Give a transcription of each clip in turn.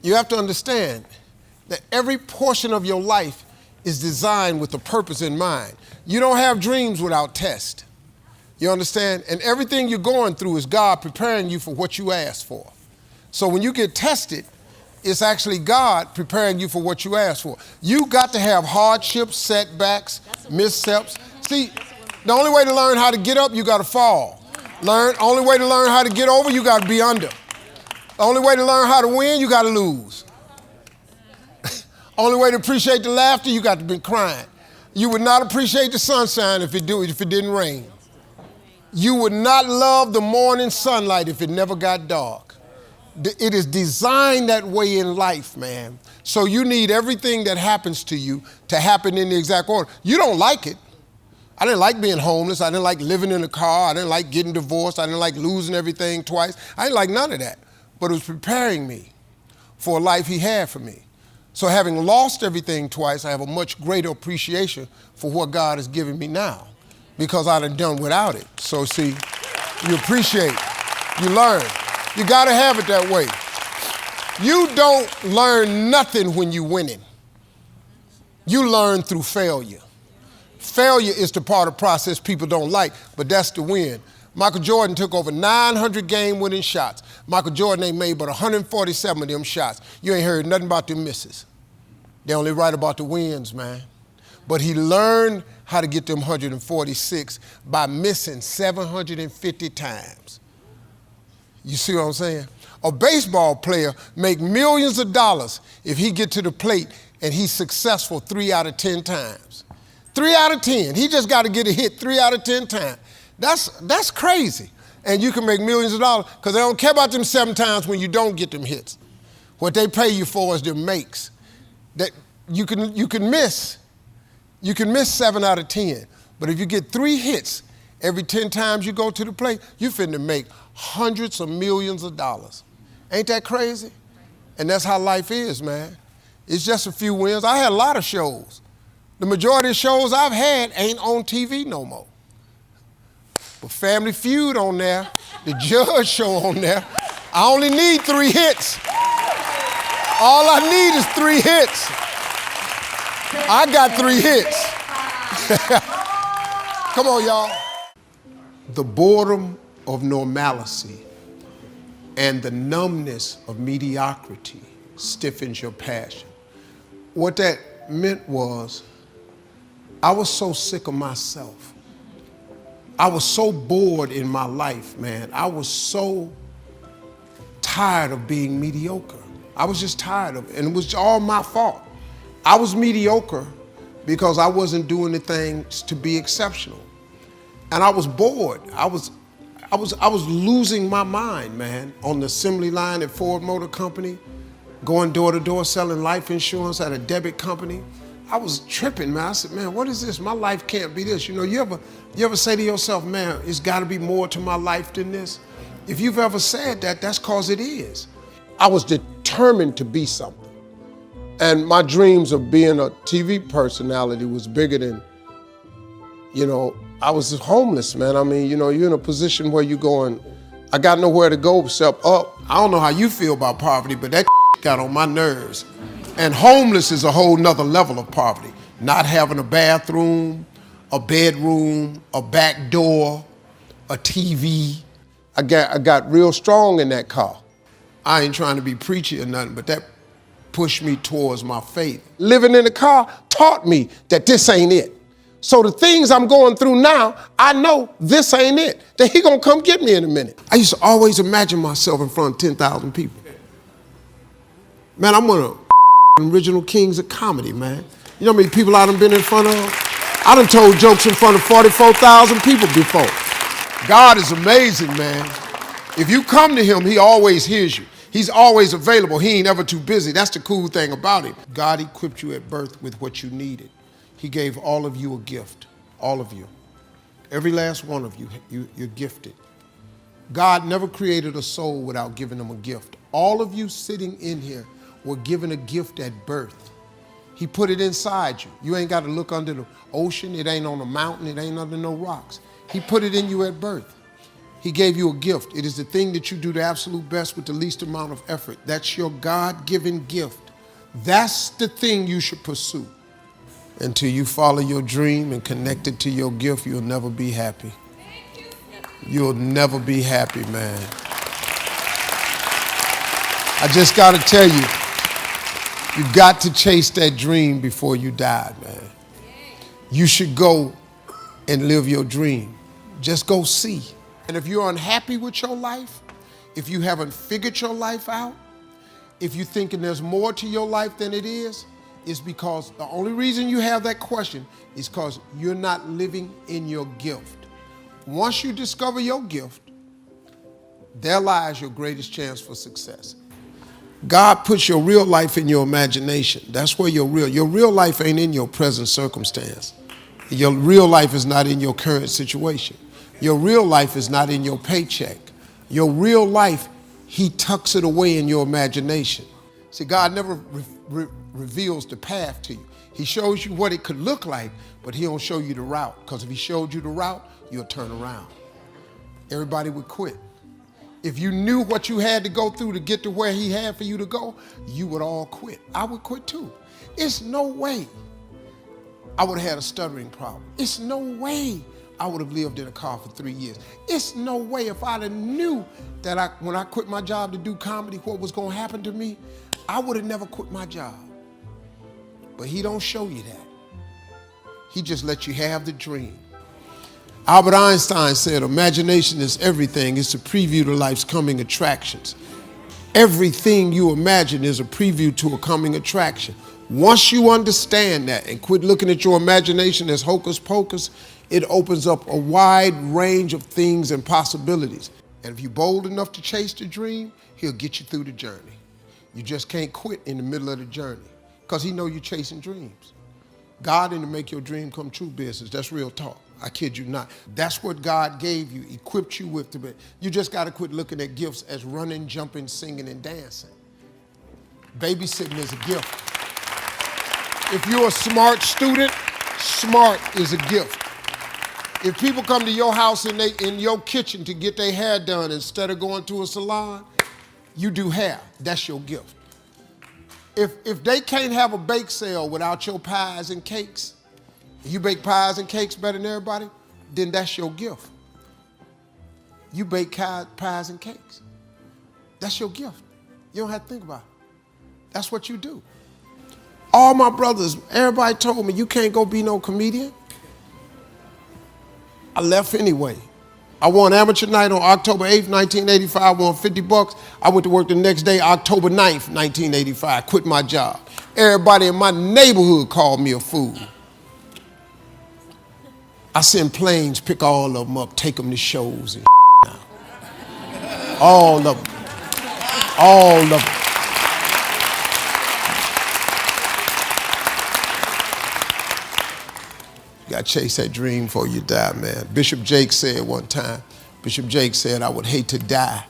You have to understand that every portion of your life is designed with a purpose in mind. You don't have dreams without tests. You understand? And everything you're going through is God preparing you for what you asked for. So when you get tested, it's actually God preparing you for what you asked for. You got to have hardships, setbacks, missteps. See, the only way to learn how to get up, you got to fall. Only way to learn how to get over, you got to be under. The only way to learn how to win, you got to lose. Only way to appreciate the laughter, you got to be crying. You would not appreciate the sunshine if it didn't rain. You would not love the morning sunlight if it never got dark. It is designed that way in life, man. So you need everything that happens to you to happen in the exact order. You don't like it. I didn't like being homeless. I didn't like living in a car. I didn't like getting divorced. I didn't like losing everything twice. I didn't like none of that. But it was preparing me for a life he had for me. So having lost everything twice, I have a much greater appreciation for what God has given me now because I done without it. So see, you appreciate, you learn. You gotta have it that way. You don't learn nothing when you're winning. You learn through failure. Failure is the part of the process people don't like, but that's the win. Michael Jordan took over 900 game-winning shots. Michael Jordan ain't made but 147 of them shots. You ain't heard nothing about them misses. They only write about the wins, man. But he learned how to get them 146 by missing 750 times. You see what I'm saying? A baseball player make millions of dollars if he get to the plate and he's successful 3 out of 10 times. 3 out of 10. He just got to get a hit 3 out of 10 times. That's crazy. And you can make millions of dollars because they don't care about them 7 times when you don't get them hits. What they pay you for is them makes. That you can miss 7 out of 10. But if you get 3 hits every 10 times you go to the plate, you finna make hundreds of millions of dollars. Ain't that crazy? And that's how life is, man. It's just a few wins. I had a lot of shows. The majority of shows I've had ain't on TV no more. But Family Feud on there, the Judge Show on there. I only need 3 hits. All I need is 3 hits. I got 3 hits. Come on, y'all. The boredom of normalcy and the numbness of mediocrity stiffens your passion. What that meant was, I was so sick of myself. I was so bored in my life, man. I was so tired of being mediocre. I was just tired of it, and it was all my fault. I was mediocre because I wasn't doing the things to be exceptional. And I was bored. I was losing my mind, man, on the assembly line at Ford Motor Company, going door to door selling life insurance at a debit company. I was tripping, man. I said, man, what is this? My life can't be this. You know, you ever say to yourself, man, it's gotta be more to my life than this? If you've ever said that, that's cause it is. I was determined to be something. And my dreams of being a TV personality was bigger than, I was homeless, man. I mean, you're in a position where you're going, I got nowhere to go except up. I don't know how you feel about poverty, but that got on my nerves. And homeless is a whole nother level of poverty. Not having a bathroom, a bedroom, a back door, a TV. I got real strong in that car. I ain't trying to be preachy or nothing, but that pushed me towards my faith. Living in the car taught me that this ain't it. So the things I'm going through now, I know this ain't it. That he gonna come get me in a minute. I used to always imagine myself in front of 10,000 people. Man, I'm one of the original kings of comedy, man. You know how many people I done been in front of? I done told jokes in front of 44,000 people before. God is amazing, man. If you come to him, he always hears you. He's always available. He ain't ever too busy. That's the cool thing about him. God equipped you at birth with what you needed. He gave all of you a gift, all of you. Every last one of you, you're gifted. God never created a soul without giving them a gift. All of you sitting in here were given a gift at birth. He put it inside you. You ain't got to look under the ocean. It ain't on a mountain. It ain't under no rocks. He put it in you at birth. He gave you a gift. It is the thing that you do the absolute best with the least amount of effort. That's your God-given gift. That's the thing you should pursue. Until you follow your dream and connect it to your gift, you'll never be happy. You'll never be happy, man. I just got to tell you, you got to chase that dream before you die, man. You should go and live your dream. Just go see. And if you're unhappy with your life, if you haven't figured your life out, if you're thinking there's more to your life than it is, it's because the only reason you have that question is because you're not living in your gift. Once you discover your gift, there lies your greatest chance for success. God puts your real life in your imagination. That's where your real life ain't in your present circumstance. Your real life is not in your current situation. Your real life is not in your paycheck. Your real life, he tucks it away in your imagination. See, God never reveals the path to you. He shows you what it could look like, but he don't show you the route. Because if he showed you the route, you'll turn around. Everybody would quit. If you knew what you had to go through to get to where he had for you to go, you would all quit. I would quit too. It's no way I would have had a stuttering problem. It's no way I would have lived in a car for 3 years. It's no way if I'd have knew that when I quit my job to do comedy, what was going to happen to me, I would have never quit my job. But he don't show you that. He just lets you have the dream. Albert Einstein said, imagination is everything. It's a preview to life's coming attractions. Everything you imagine is a preview to a coming attraction. Once you understand that and quit looking at your imagination as hocus pocus, it opens up a wide range of things and possibilities. And if you're bold enough to chase the dream, he'll get you through the journey. You just can't quit in the middle of the journey because he know you're chasing dreams. God in the make your dream come true business. That's real talk. I kid you not. That's what God gave you, equipped you with. You just got to quit looking at gifts as running, jumping, singing, and dancing. Babysitting is a gift. If you're a smart student, smart is a gift. If people come to your house and they in your kitchen to get their hair done instead of going to a salon, you do hair. That's your gift. If they can't have a bake sale without your pies and cakes, you bake pies and cakes better than everybody, then that's your gift. You bake pies and cakes. That's your gift. You don't have to think about it. That's what you do. All my brothers, everybody told me, you can't go be no comedian. I left anyway. I won amateur night on October 8th, 1985, I won $50. I went to work the next day, October 9th, 1985, quit my job. Everybody in my neighborhood called me a fool. I send planes, pick all of them up, take them to shows and now. All of them. All of them. You got to chase that dream before you die, man. Bishop Jake said one time, Bishop Jake said, I would hate to die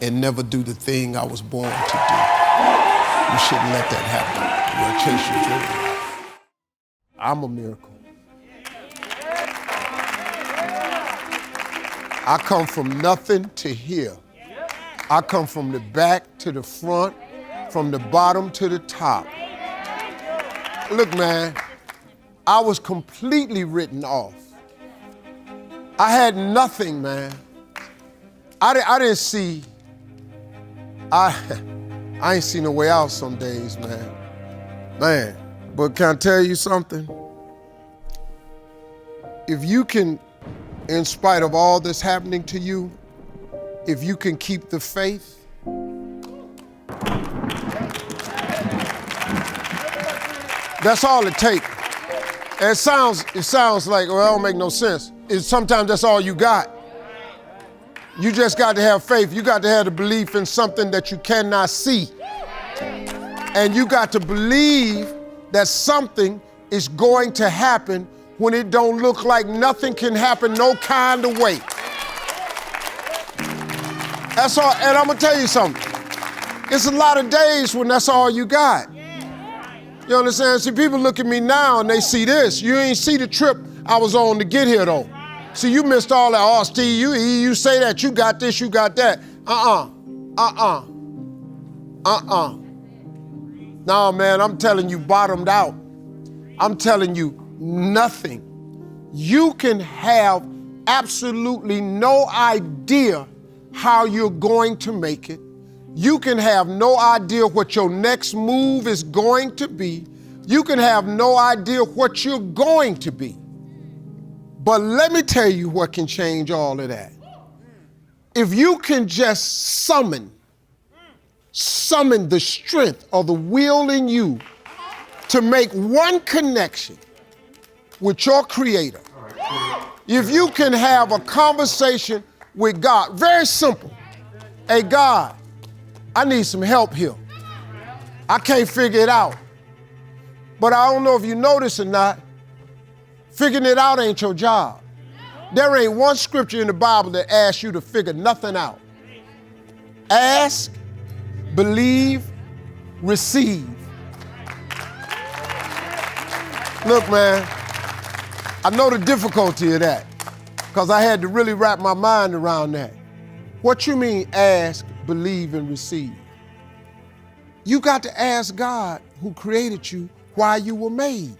and never do the thing I was born to do. You shouldn't let that happen. You got to chase your dream. I'm a miracle. I come from nothing to here. I come from the back to the front, from the bottom to the top. Look, man, I was completely written off. I had nothing, man. I didn't see, I ain't seen no way out some days, man. Man, but can I tell you something? If you can, in spite of all that's happening to you, if you can keep the faith, that's all it takes. And it sounds like, well, it don't make no sense. Sometimes that's all you got. You just got to have faith. You got to have the belief in something that you cannot see. And you got to believe that something is going to happen when it don't look like nothing can happen no kind of way. That's all, and I'm gonna tell you something. It's a lot of days when that's all you got. You understand? See, people look at me now and they see this. You ain't see the trip I was on to get here though. See, you missed all that. Oh, Steve, you say that, you got this, you got that. No, man, I'm telling you, bottomed out. I'm telling you, nothing. You can have absolutely no idea how you're going to make it. You can have no idea what your next move is going to be. You can have no idea what you're going to be. But let me tell you what can change all of that. If you can just summon the strength or the will in you to make one connection with your Creator. If you can have a conversation with God, very simple. Hey, God, I need some help here. I can't figure it out. But I don't know if you notice or not, figuring it out ain't your job. There ain't one scripture in the Bible that asks you to figure nothing out. Ask, believe, receive. Look, man, I know the difficulty of that because I had to really wrap my mind around that. What you mean ask, believe, and receive? You got to ask God who created you why you were made.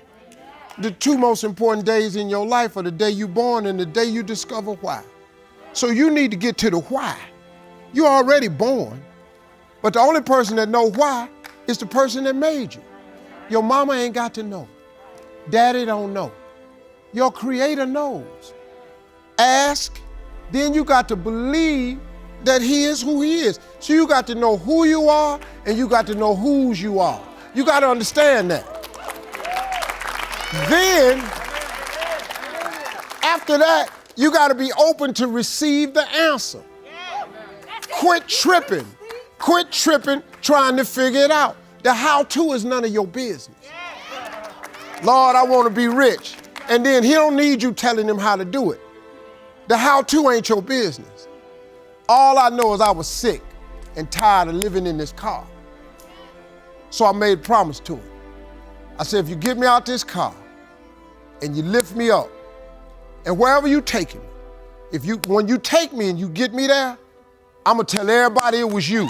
The two most important days in your life are the day you're born and the day you discover why. So you need to get to the why. You're already born, but the only person that knows why is the person that made you. Your mama ain't got to know. Daddy don't know. Your Creator knows. Ask, then you got to believe that He is who He is. So you got to know who you are and you got to know whose you are. You got to understand that. Then, after that, you got to be open to receive the answer. Quit tripping trying to figure it out. The how-to is none of your business. Lord, I want to be rich. And then He don't need you telling Him how to do it. The how-to ain't your business. All I know is I was sick and tired of living in this car. So I made a promise to Him. I said, if you get me out this car and you lift me up, and wherever you take me, when you take me and you get me there, I'm gonna tell everybody it was you.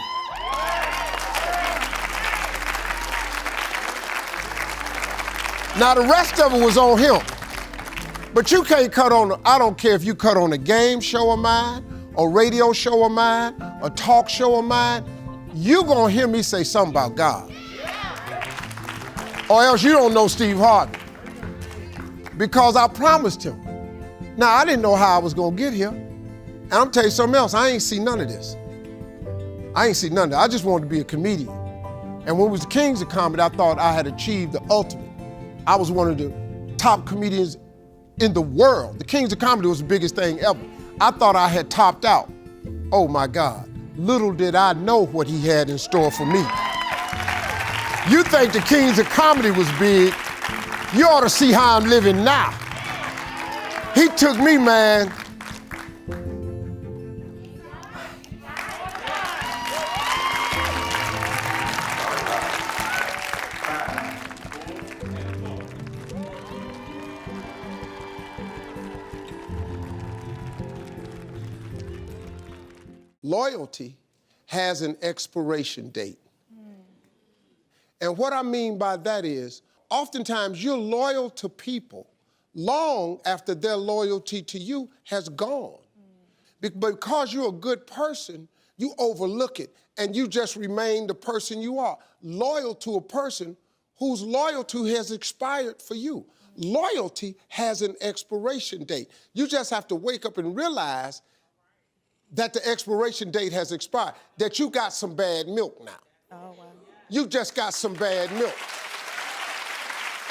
Now the rest of it was on Him. But you can't I don't care if you cut on a game show of mine, a radio show of mine, a talk show of mine, you gonna hear me say something about God. Or else you don't know Steve Harvey. Because I promised Him. Now, I didn't know how I was gonna get here. And I'm telling you something else, I ain't seen none of this. I just wanted to be a comedian. And when it was the Kings of Comedy, I thought I had achieved the ultimate. I was one of the top comedians in the world. The Kings of Comedy was the biggest thing ever. I thought I had topped out. Oh my God, little did I know what He had in store for me. You think the Kings of Comedy was big, you ought to see how I'm living now. He took me, man. Loyalty has an expiration date. And what I mean by that is, oftentimes you're loyal to people long after their loyalty to you has gone. Because you're a good person, you overlook it and you just remain the person you are, loyal to a person whose loyalty has expired for you. Loyalty has an expiration date. You just have to wake up and realize that the expiration date has expired, that you got some bad milk now. Oh, wow. You just got some bad milk.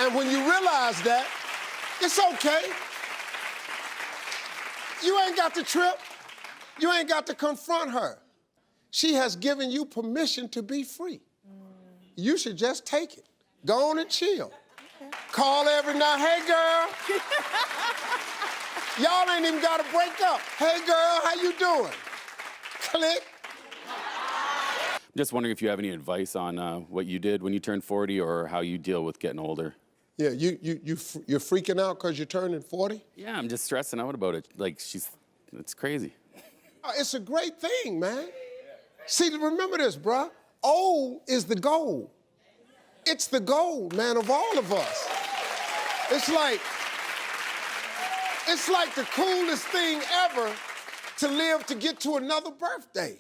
And when you realize that, it's okay. You ain't got to trip. You ain't got to confront her. She has given you permission to be free. You should just take it. Go on and chill. Okay. Call every night, hey girl. Y'all ain't even got to break up. Hey girl, how you doing? Click. Just wondering if you have any advice on what you did when you turned 40 or how you deal with getting older. Yeah, you're freaking out because you're turning 40? Yeah, I'm just stressing out about it. Like, it's crazy. It's a great thing, man. See, remember this, bruh. Old is the goal. It's the goal, man, of all of us. It's like the coolest thing ever to live to get to another birthday.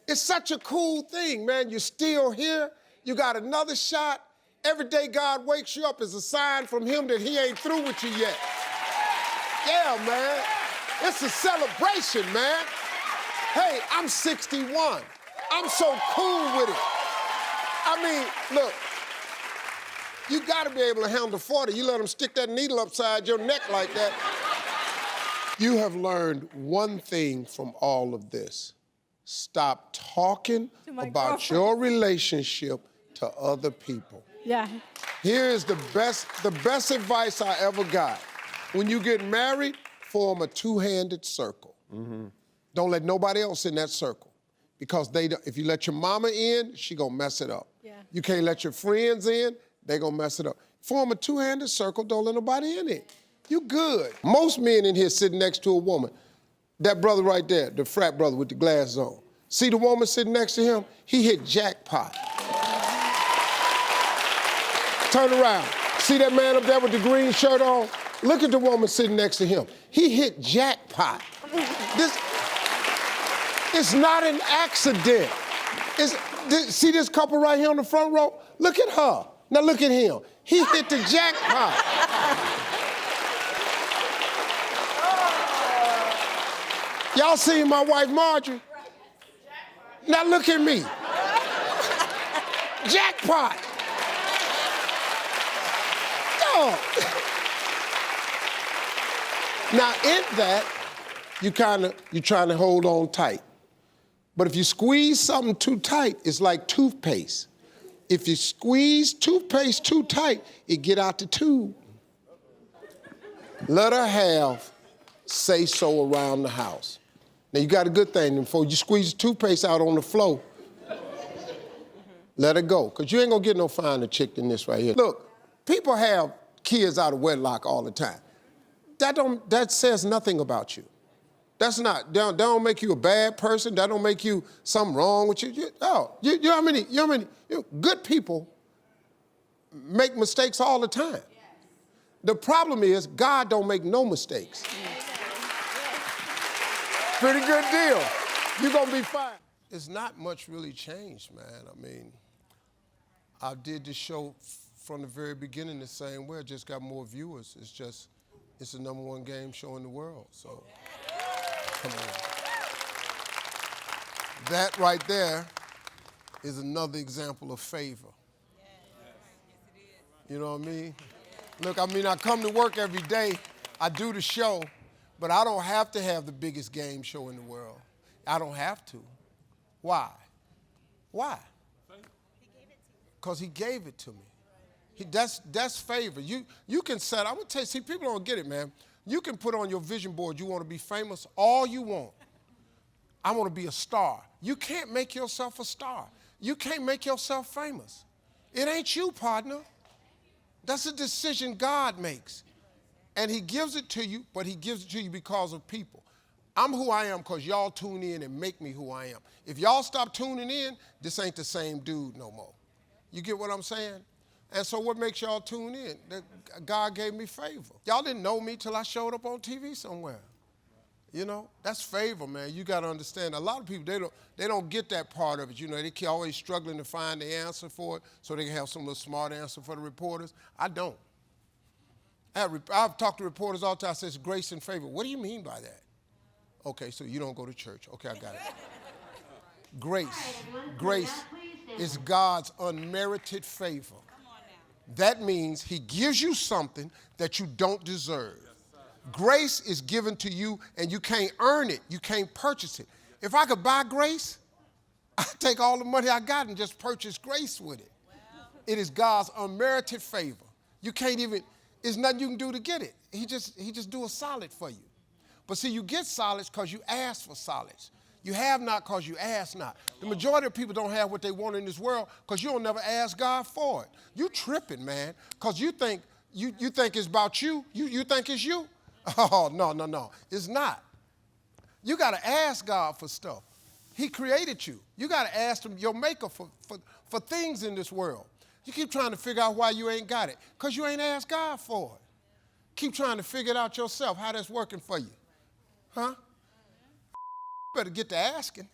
It's such a cool thing, man. You're still here. You got another shot. Every day God wakes you up is a sign from him that he ain't through with you yet. Yeah, man. It's a celebration, man. Hey, I'm 61. I'm so cool with it. I mean, look, you gotta be able to handle 40. You let them stick that needle upside your neck like that. You have learned one thing from all of this. Stop talking about your relationship to other people. Yeah. Here is the best advice I ever got. When you get married, form a two-handed circle. Mm-hmm. Don't let nobody else in that circle. Because if you let your mama in, she gonna mess it up. Yeah. You can't let your friends in, they gonna mess it up. Form a two-handed circle, don't let nobody in it. You good. Most men in here sitting next to a woman. That brother right there, the frat brother with the glasses on. See the woman sitting next to him? He hit jackpot. Turn around. See that man up there with the green shirt on? Look at the woman sitting next to him. He hit jackpot. It's not an accident. See this couple right here on the front row? Look at her. Now look at him. He hit the jackpot. Y'all seen my wife Marjorie? Now look at me. Jackpot. Dog. Now in that, you're trying to hold on tight. But if you squeeze something too tight, it's like toothpaste. If you squeeze toothpaste too tight, it get out the tube. Let her have say-so around the house. Now you got a good thing. Before you squeeze the toothpaste out on the floor, let her go. Because you ain't gonna get no finer chick than this right here. Look, people have kids out of wedlock all the time. That says nothing about you. That's not, that don't make you a bad person. That don't make you something wrong with you. You know how many good people make mistakes all the time. The problem is God don't make no mistakes. Pretty good deal. You're gonna be fine. It's not much really changed, man. I mean, I did this show from the very beginning the same way. I just got more viewers. It's the #1 game show in the world, so. Come on. That right there is another example of favor. You know what I mean? Look, I mean, I come to work every day, I do the show, but I don't have to have the biggest game show in the world. I don't have to. Why? Why? Because he gave it to me. That's favor. You can set, I'm gonna tell you, see, people don't get it, man. You can put on your vision board, you want to be famous all you want. I want to be a star. You can't make yourself a star. You can't make yourself famous. It ain't you, partner. That's a decision God makes. And he gives it to you, but he gives it to you because of people. I'm who I am because y'all tune in and make me who I am. If y'all stop tuning in, this ain't the same dude no more. You get what I'm saying? And so what makes y'all tune in? That God gave me favor. Y'all didn't know me till I showed up on TV somewhere. You know, that's favor, man. You got to understand. A lot of people, they don't get that part of it. You know, they always struggling to find the answer for it so they can have some little smart answer for the reporters. I don't. I've talked to reporters all the time. I say, it's grace and favor. What do you mean by that? Okay, so you don't go to church. Okay, I got it. Grace is God's unmerited favor. That means he gives you something that you don't deserve. Grace is given to you and you can't earn it. You can't purchase it. If I could buy grace, I'd take all the money I got and just purchase grace with it. It is God's unmerited favor. You can't even, there's nothing you can do to get it. He just do a solid for you. But see, you get solids because you ask for solids. You have not because you ask not. The majority of people don't have what they want in this world because you don't never ask God for it. You tripping, man, because you think You think it's about you? You think it's you? Oh, no. It's not. You got to ask God for stuff. He created you. You got to ask him, your maker, for things in this world. You keep trying to figure out why you ain't got it, because you ain't asked God for it. Keep trying to figure it out yourself, how that's working for you. Huh? You better get to asking.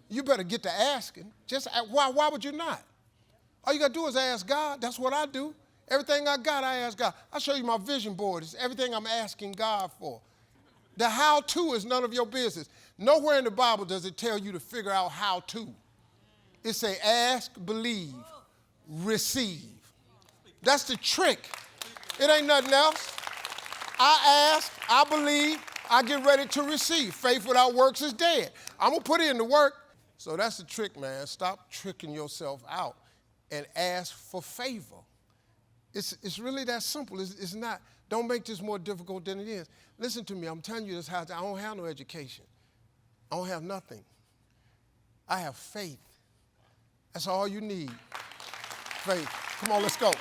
You better get to asking. Just why would you not? All you got to do is ask God. That's what I do. Everything I got, I ask God. I'll show you my vision board. It's everything I'm asking God for. The how-to is none of your business. Nowhere in the Bible does it tell you to figure out how to. It say ask, believe, receive. That's the trick. It ain't nothing else. I ask, I believe, I get ready to receive. Faith without works is dead. I'm going to put in the work. So that's the trick, man. Stop tricking yourself out and ask for favor. It's really that simple. It's not. Don't make this more difficult than it is. Listen to me. I'm telling you this how I don't have no education. I don't have nothing. I have faith. That's all you need. Faith. Come on, let's go.